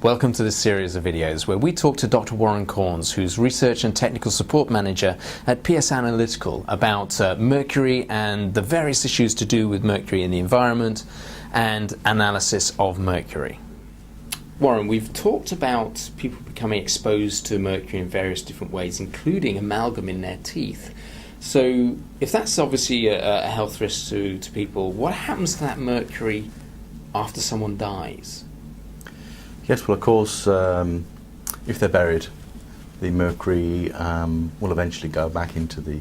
Welcome to this series of videos where we talk to Dr. Warren Corns, who's Research and Technical Support Manager at PS Analytical, about mercury and the various issues to do with mercury in the environment and analysis of mercury. Warren, we've talked about people becoming exposed to mercury in various different ways, including amalgam in their teeth. So if that's obviously a health risk to people, what happens to that mercury after someone dies? Yes, well, of course, if they're buried, the mercury will eventually go back into the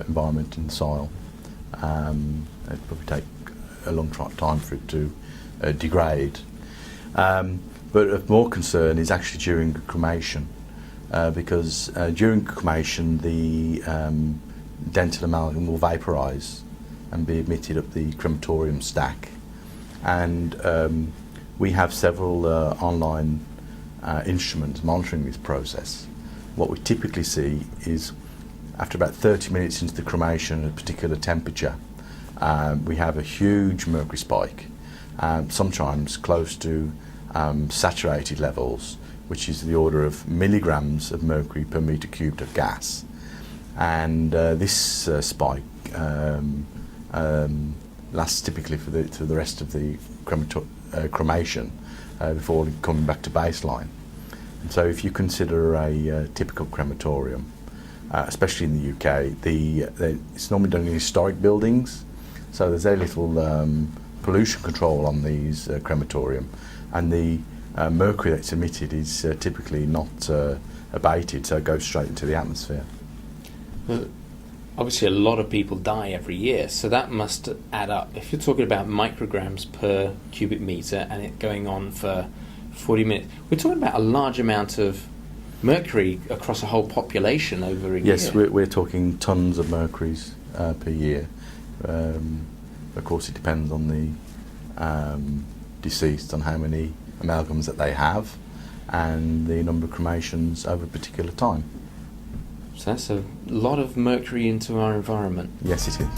environment and the soil. It'll probably take a long time for it to degrade. But of more concern is actually during cremation, because during cremation the dental amalgam will vaporise and be emitted up the crematorium stack. And we have several online instruments monitoring this process. What we typically see is after about 30 minutes into the cremation at a particular temperature, we have a huge mercury spike, sometimes close to saturated levels, which is the order of milligrams of mercury per metre cubed of gas. And this spike lasts typically for the rest of the cremation before coming back to baseline. And so if you consider a typical crematorium, especially in the UK, it's normally done in historic buildings, so there's very little pollution control on these crematorium, and the mercury that's emitted is typically not abated, so it goes straight into the atmosphere. Well, obviously a lot of people die every year, so that must add up. If you're talking about micrograms per cubic metre and it going on for 40 minutes, we're talking about a large amount of mercury across a whole population over a year. Yes, we're talking tonnes of mercuries per year. Of course, it depends on the deceased, on how many amalgams that they have and the number of cremations over a particular time. So that's a lot of mercury into our environment. Yes, it is.